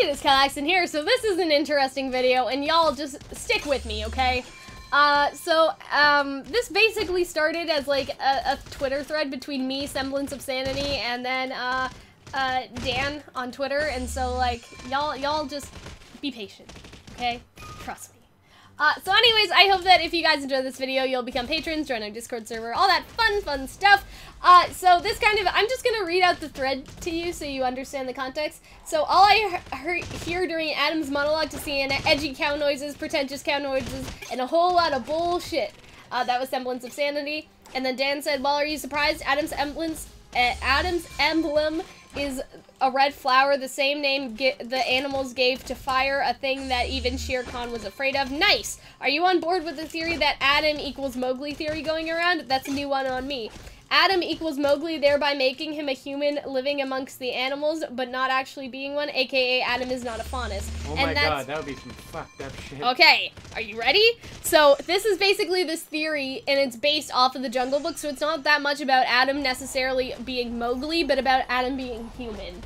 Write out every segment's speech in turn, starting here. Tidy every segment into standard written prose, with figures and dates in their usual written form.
it is Calxiyn here, so this is an interesting video, and y'all just stick with me, okay? This basically started as, like, a Twitter thread between me, Semblance of Sanity, and then, Dan on Twitter, and so, like, y'all just be patient, okay? Trust me. So anyways, I hope that if you guys enjoy this video, you'll become patrons, join our Discord server, all that fun stuff. So this kind of, I'm just gonna read out the thread to you so you understand the context. So all I hear during Adam's monologue to Sienna, edgy cow noises, pretentious cow noises, and a whole lot of bullshit. That was Semblance of Sanity. And then Dan said, well, are you surprised? Adam's emblem is a red flower, the same name the animals gave to fire, a thing that even Shere Khan was afraid of. Nice! Are you on board with the theory that Adam equals Mowgli theory going around? That's a new one on me. Adam equals Mowgli, thereby making him a human living amongst the animals, but not actually being one, aka Adam is not a faunus. Oh my god, that would be some fucked up shit. Okay, are you ready? So, this is basically this theory, and it's based off of the Jungle Book, so it's not that much about Adam necessarily being Mowgli, but about Adam being human.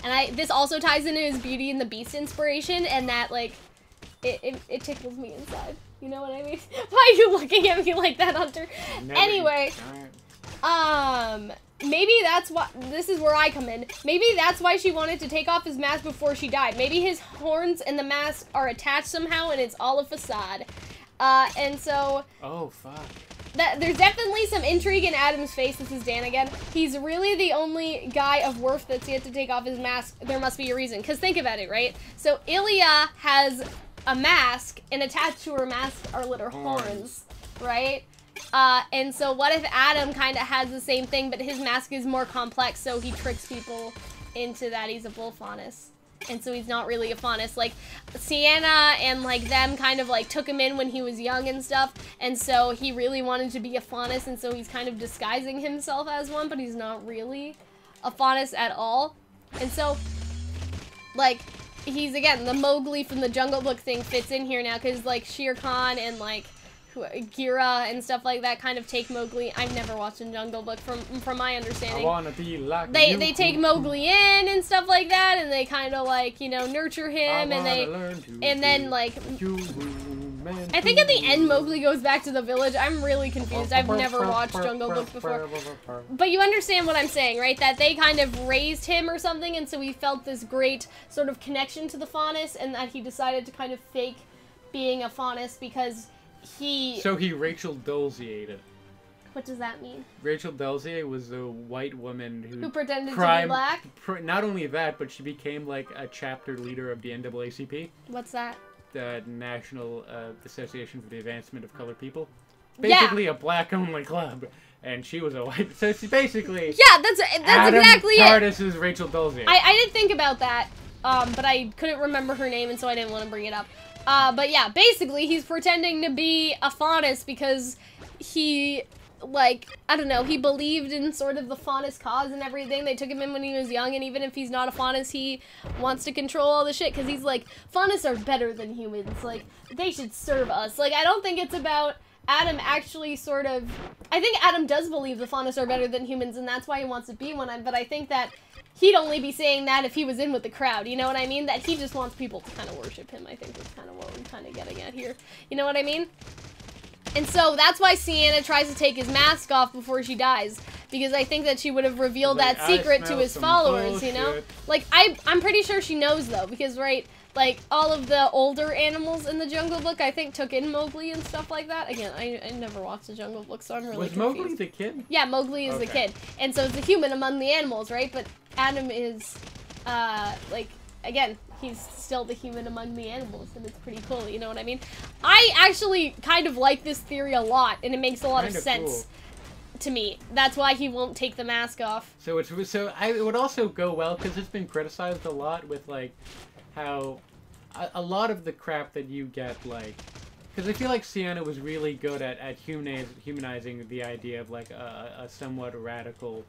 And this also ties into his Beauty and the Beast inspiration, and that, like, it tickles me inside. You know what I mean? Why are you looking at me like that, Hunter? Anyway, maybe that's why, this is where I come in. Maybe that's why she wanted to take off his mask before she died. Maybe his horns and the mask are attached somehow, and it's all a facade. And so... Oh, fuck. There's definitely some intrigue in Adam's face. This is Dan again. He's really the only guy of worth that's yet to take off his mask. There must be a reason. Because think about it, right? So Ilya has a mask, and attached to her mask are little horns, right? And so what if Adam kind of has the same thing, but his mask is more complex, so he tricks people into that he's a bull faunus. And so he's not really a faunus. Like, Sienna and, like, them kind of, like, took him in when he was young and stuff, and so he really wanted to be a faunus, and so he's kind of disguising himself as one, but he's not really a faunus at all. And so, like, he's, again, the Mowgli from the Jungle Book thing fits in here now, because, like, Shere Khan and, like, Gira and stuff like that kind of take Mowgli. I've never watched a Jungle Book from my understanding. I wanna be like they take Mowgli in and stuff like that, and they kind of like, you know, nurture him, and then like I think at the end Mowgli goes back to the village. I'm really confused. I've never watched Jungle Book before. But you understand what I'm saying, right? That they kind of raised him or something, and so he felt this great sort of connection to the faunus, and that he decided to kind of fake being a faunus because So he Rachel Dolezal-ed. What does that mean? Rachel Dolezal was a white woman who pretended to be black? Not only that, but she became like a chapter leader of the NAACP. What's that? The National Association for the Advancement of Colored People. Basically a black-only club. And she was a white... So she basically... Yeah, that's exactly it! Adam Tardis is Rachel Dolezal. I didn't think about that, but I couldn't remember her name, and so I didn't want to bring it up. But yeah, basically, he's pretending to be a faunus because he, like, I don't know, he believed in sort of the faunus cause and everything. They took him in when he was young, and even if he's not a faunus, he wants to control all the shit, because he's like, faunus are better than humans, like, they should serve us. Like, I don't think it's about Adam actually sort of, I think Adam does believe the faunus are better than humans, and that's why he wants to be one, but I think that he'd only be saying that if he was in with the crowd, you know what I mean? That he just wants people to kind of worship him, I think that's kind of what we're kind of getting at here. You know what I mean? And so that's why Sienna tries to take his mask off before she dies, because I think that she would have revealed that secret to his followers, you know? Like, I'm pretty sure she knows, though, because, right, like, all of the older animals in the Jungle Book, I think, took in Mowgli and stuff like that. Again, I never watched the Jungle Book, so I'm really confused. Was Mowgli the kid? Yeah, Mowgli is the kid. And so it's a human among the animals, right? But Adam is, like, again, he's still the human among the animals, and it's pretty cool, you know what I mean? I actually kind of like this theory a lot, and it makes a lot of sense to me. That's why he won't take the mask off. So it would also go well, because it's been criticized a lot with, like, how a lot of the crap that you get, like, because I feel like Sienna was really good at humanizing the idea of, like, a somewhat radical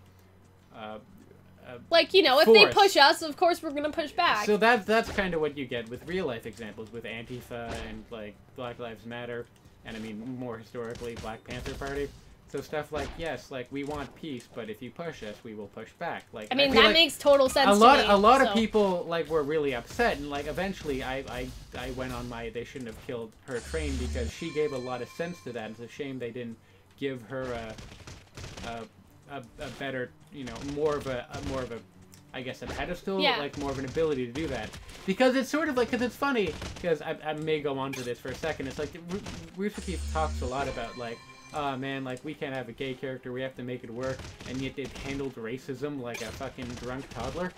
like, you know, if they push us, of course we're gonna push back. So that's kind of what you get with real life examples, with Antifa and, like, Black Lives Matter, and I mean, more historically, Black Panther Party. So stuff like, yes, like, we want peace, but if you push us, we will push back. Like, I mean, that like makes total sense a to lot, me. A lot of people, like, were really upset, and, like, eventually I went on my they shouldn't have killed her train because she gave a lot of sense to that. It's a shame they didn't give her a better, you know, more of a I guess a pedestal, like more of an ability to do that. Because it's sort of like, because it's funny, because I may go on to this for a second, it's like, RWBY talks a lot about, like, oh man, like, we can't have a gay character, we have to make it work, and yet it handled racism like a fucking drunk toddler.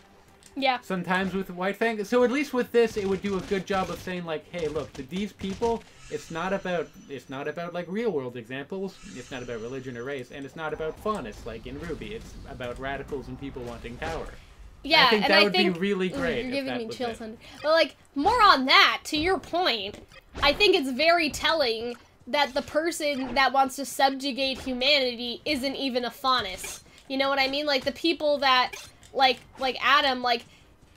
Yeah. Sometimes with White Fang. So at least with this, it would do a good job of saying, like, hey, look, to these people, it's not about, like, real-world examples, it's not about religion or race, and it's not about faunus, like in RWBY. It's about radicals and people wanting power. Yeah, I think and that I would think, be really great. You're giving me chills. But, like, more on that, to your point, I think it's very telling that the person that wants to subjugate humanity isn't even a faunus. You know what I mean? Like, the people that, like Adam, like,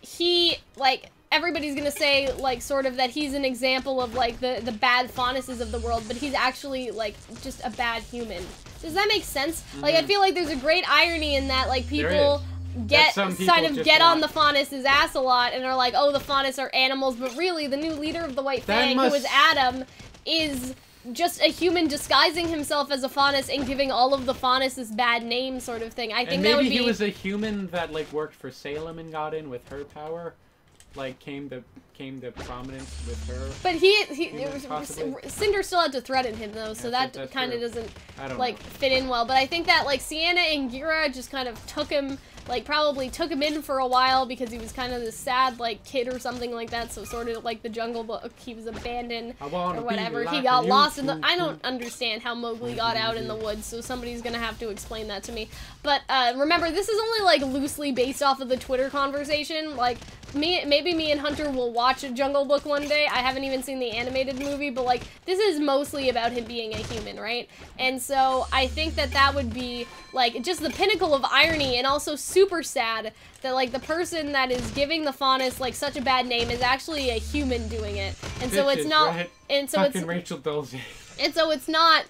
he, like, everybody's gonna say, like, sort of that he's an example of, like, the bad faunuses of the world, but he's actually, like, just a bad human. Does that make sense? Mm-hmm. Like, I feel like there's a great irony in that, like, people get on the faunus' ass a lot and are like, oh, the faunus are animals, but really, the new leader of the White Fang, who is Adam, is just a human disguising himself as a faunus and giving all of the faunus this bad name sort of thing. I think that would be... maybe he was a human that, like, worked for Salem and got in with her power, like, came to prominence with her. But Cinder still had to threaten him, though, so that kind of doesn't, like, fit in well. But I think that, like, Sienna and Gira just kind of took him, like, probably took him in for a while because he was kind of this sad, like, kid or something like that, so sort of like the Jungle Book, he was abandoned or whatever. He got lost in the... I don't understand how Mowgli got out in the woods, so somebody's gonna have to explain that to me. But, remember, this is only, like, loosely based off of the Twitter conversation. Like, maybe me and Hunter will watch a Jungle Book one day. I haven't even seen the animated movie, but, like, this is mostly about him being a human, right? And so I think that would be, like, just the pinnacle of irony, and also super sad that, like, the person that is giving the faunus, like, such a bad name is actually a human doing it. And so it's not... Right? And so fucking Rachel Dolezal. And so it's not,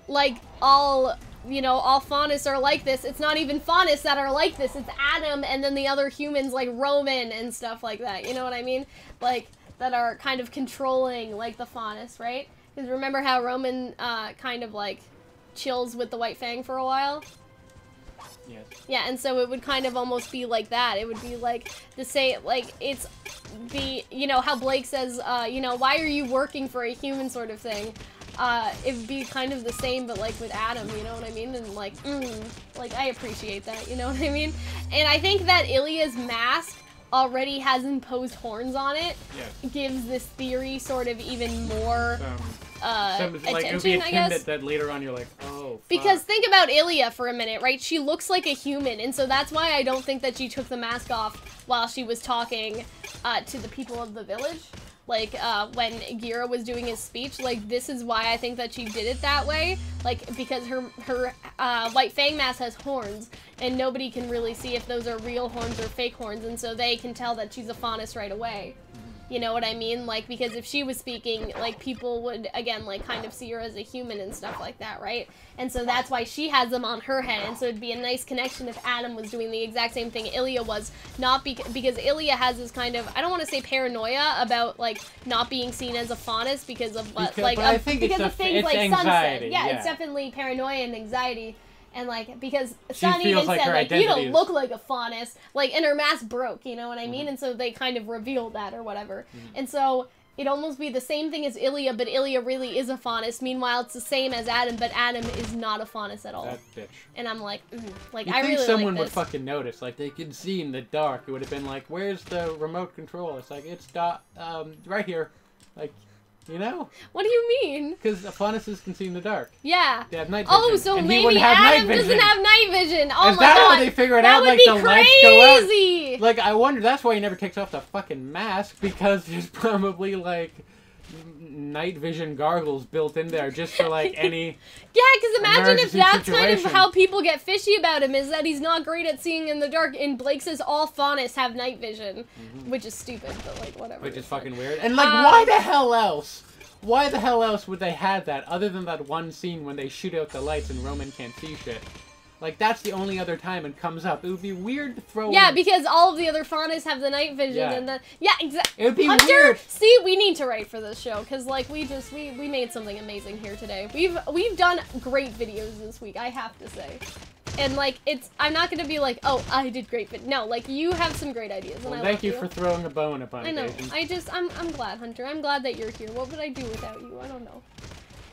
like, all... you know, all faunus are like this. It's not even faunus that are like this. It's Adam and then the other humans like Roman and stuff like that. You know what I mean? Like, that are kind of controlling, like, the faunus, right? Because remember how Roman kind of, like, chills with the White Fang for a while? Yes. Yeah, and so it would kind of almost be like that. It would be like the same, like, it's the, you know, how Blake says, you know, why are you working for a human sort of thing? It would be kind of the same, but, like, with Adam, you know what I mean? And, like, like, I appreciate that, you know what I mean? And I think that Ilya's mask already has imposed horns on it. Yes. Gives this theory sort of even more attention, like, it would be a hint that later on you're like, oh, fuck. Because think about Ilya for a minute, right? She looks like a human, and so that's why I don't think that she took the mask off while she was talking to the people of the village. Like, when Gira was doing his speech, like, this is why I think that she did it that way. Like, because her White Fang mask has horns, and nobody can really see if those are real horns or fake horns, and so they can tell that she's a faunus right away. You know what I mean? Like, because if she was speaking, like, people would, again, like, kind of see her as a human and stuff like that, right? And so that's why she has them on her head, and so it'd be a nice connection if Adam was doing the exact same thing Ilya was, not because Ilya has this kind of, I don't want to say paranoia about, like, not being seen as a faunus because of what, because of things like Sun said. Yeah, it's definitely paranoia and anxiety. And, like, because Sun even said, like, you don't look like a faunus, like, and her mask broke, you know what I mean? And so they kind of revealed that or whatever. And so it'd almost be the same thing as Ilya, but Ilya really is a faunus. Meanwhile, it's the same as Adam, but Adam is not a faunus at all. That bitch. And I'm like, like, I really like this. Someone would fucking notice, like, they could see in the dark. It would have been like, where's the remote control? It's like, it's right here. Like, you know? What do you mean? Because faunuses can see in the dark. Yeah. They have night vision. Oh, so maybe Adam doesn't have night vision. Oh my god. Is that how they figure it out? Like, the lights go out? Like, I wonder, that's why he never takes off the fucking mask, because there's probably, like, night vision goggles built in there just for, like, any yeah, because imagine if that's kind of how people get fishy about him, is that he's not great at seeing in the dark, and Blake says all faunus have night vision, which is stupid, but, like, whatever. Which is fucking weird. And, like, why the hell else why the hell else would they have that other than that one scene when they shoot out the lights and Roman can't see shit? Like, that's the only other time it comes up. It would be weird to throw... Yeah, because all of the other faunas have the night vision and the... Yeah, exactly. It would be Hunter, weird. See, we need to write for this show, because, like, we made something amazing here today. We've done great videos this week, I have to say. And, like, I'm not gonna be like, oh, I did great, but no, like, you have some great ideas, and well, I thank love you for throwing a bone upon occasion. I know, I'm glad, Hunter. I'm glad that you're here. What would I do without you? I don't know.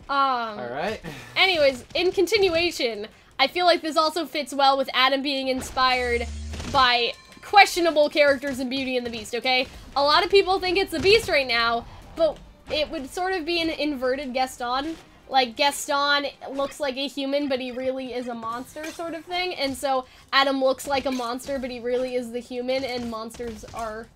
Alright. Anyways, in continuation... I feel like this also fits well with Adam being inspired by questionable characters in Beauty and the Beast, okay? A lot of people think it's the Beast right now, but it would sort of be an inverted Gaston. Like, Gaston looks like a human, but he really is a monster sort of thing. And so, Adam looks like a monster, but he really is the human, and monsters are...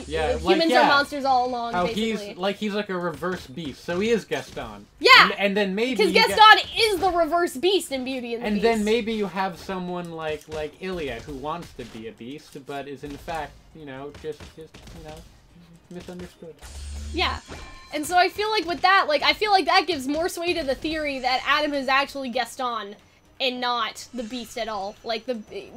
Yeah, humans are monsters all along, how basically. he's like a reverse beast, so he is Gaston. Yeah! And then maybe... Because Gaston is the reverse beast in Beauty and the Beast. And then maybe you have someone like Ilya, who wants to be a beast, but is in fact, you know, just misunderstood. Yeah. And so I feel like with that, like, I feel like that gives more sway to the theory that Adam is actually Gaston and not the Beast at all. Like,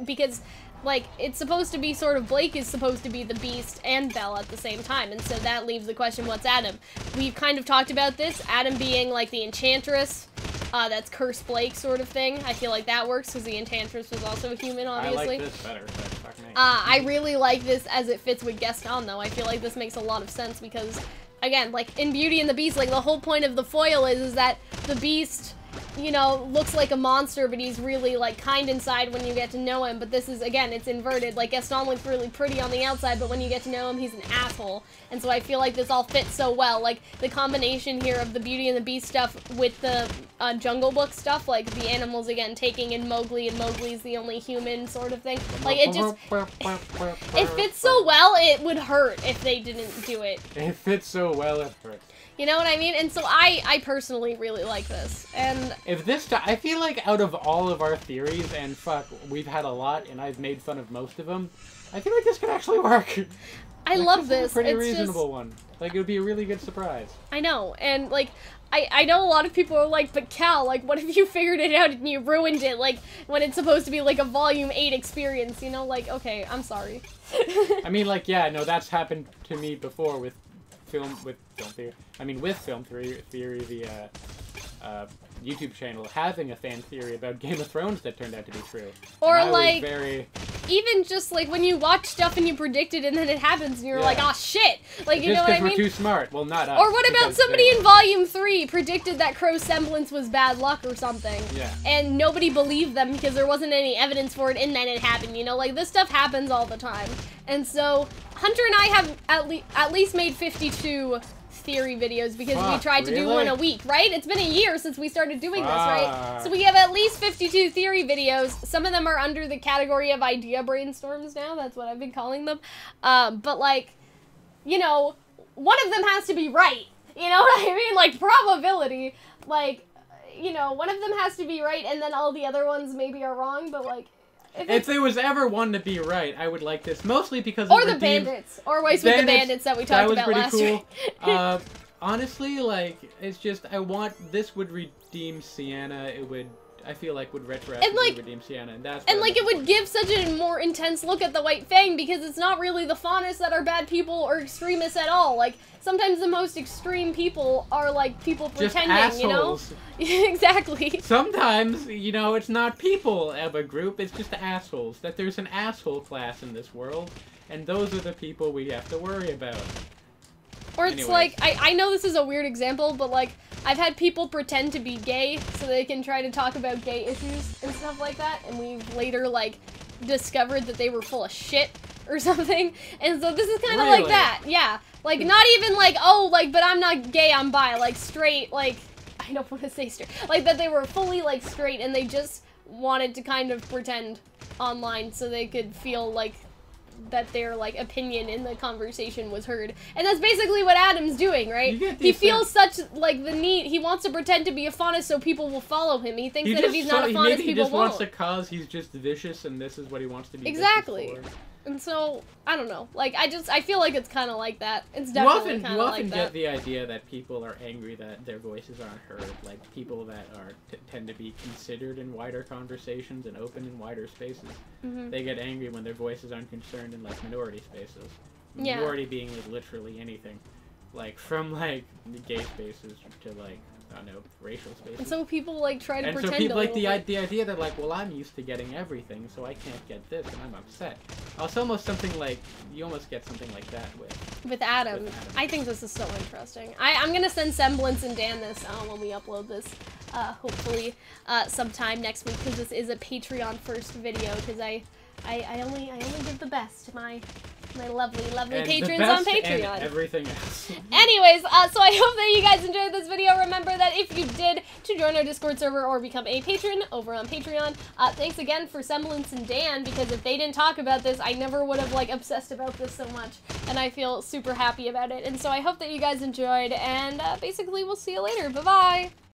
because... Like, it's supposed to be sort of, Blake is supposed to be the Beast and Belle at the same time, and so that leaves the question, what's Adam? We've kind of talked about this, Adam being, like, the Enchantress, that's Curse Blake sort of thing. I feel like that works, because the Enchantress was also a human, obviously. I like this better, but fuck me. I really like this as it fits with Gaston, though. I feel like this makes a lot of sense, because, again, like, in Beauty and the Beast, like, the whole point of the foil is that the Beast... you know, looks like a monster, but he's really, like, kind inside when you get to know him. But this is, again, it's inverted. Like, Gaston looks really pretty on the outside, but when you get to know him, he's an asshole. And so I feel like this all fits so well. Like, the combination here of the Beauty and the Beast stuff with the Jungle Book stuff, like, the animals, again, taking in Mowgli, and Mowgli's the only human sort of thing. Like, it just... it fits so well, it would hurt if they didn't do it. It fits so well, it hurts. You know what I mean? And so I personally really like this. And if this, I feel like out of all of our theories, and fuck, we've had a lot, and I've made fun of most of them, I feel like this could actually work. I love this. Is a pretty it's reasonable just, one. Like, it would be a really good surprise. I know, and like, I know a lot of people are like, but Cal, like, what if you figured it out and you ruined it, like, when it's supposed to be like a Volume 8 experience, you know? Like, okay, I'm sorry. I mean, like, yeah, no, that's happened to me before with film theory. I mean, with film theory, the YouTube channel having a fan theory about Game of Thrones that turned out to be true. Or like, even just like when you watch stuff and you predict it and then it happens and you're like, oh shit! Like, you know what I mean? Just because we're too smart. Well, not us. Or what about somebody in Volume 3 predicted that Crow's semblance was bad luck or something? Yeah. And nobody believed them because there wasn't any evidence for it and then it happened, you know? Like, this stuff happens all the time. And so, Hunter and I have at least made 52 theory videos because we tried to do one a week, right? It's been a year since we started doing this, right? So we have at least 52 theory videos. Some of them are under the category of idea brainstorms now. That's what I've been calling them. But like, you know, one of them has to be right. You know what I mean? Like, probability. Like, you know, one of them has to be right and then all the other ones maybe are wrong, but like, if there was ever one to be right, I would like this. Mostly because or the bandits. Or Ways with the Bandits that we talked about last week. Honestly, like, it's just, this would redeem Sienna. It would, I feel like, would retroactively redeem Sienna. And that's like, it would give such a more intense look at the White Fang because it's not really the Faunus that are bad people or extremists at all. Like, sometimes the most extreme people are, like, people pretending, just assholes. You know? Exactly. Sometimes, you know, it's not people of a group, it's just assholes. That there's an asshole class in this world, and those are the people we have to worry about. Or it's like, I know this is a weird example, but like, I've had people pretend to be gay so they can try to talk about gay issues and stuff like that, and we've later, like, discovered that they were full of shit or something, and so this is kind of like that, yeah. Like, not even like, oh, like, but I'm not gay, I'm bi, like, straight, like, I don't want to say straight, like, that they were fully, like, straight, and they just wanted to kind of pretend online so they could feel, like, that their, like, opinion in the conversation was heard. And that's basically what Adam's doing, right? He feels such, like, the need, he wants to pretend to be a faunus so people will follow him. He thinks that if he's not a faunus, people won't. Maybe he just wants to cause he's just vicious and this is what he wants to be exactly. vicious for. And so, I don't know. Like, I feel like it's kind of like that. It's definitely kind of like that. You often get the idea that people are angry that their voices aren't heard. Like, people that are tend to be considered in wider conversations and open in wider spaces. They get angry when their voices aren't concerned in, like, minority spaces. Yeah. Minority being, like, literally anything. Like, from, like, gay spaces to, like, I don't know, racial spaces. And so people, like, try to pretend. And so people, like, the idea that, like, well, I'm used to getting everything, so I can't get this, and I'm upset. It's almost something like, you almost get something like that with Adam. I think this is so interesting. I'm gonna send Semblance and Dan this when we upload this, hopefully, sometime next week, because this is a Patreon first video, because I only give the best to my lovely and patrons on Patreon. And everything else. Anyways, so I hope that you guys enjoyed this video. Remember that if you did, to join our Discord server or become a patron over on Patreon. Thanks again for Semblance and Dan, because if they didn't talk about this, I never would have, like, obsessed about this so much. And I feel super happy about it. And so I hope that you guys enjoyed, and basically we'll see you later. Bye-bye!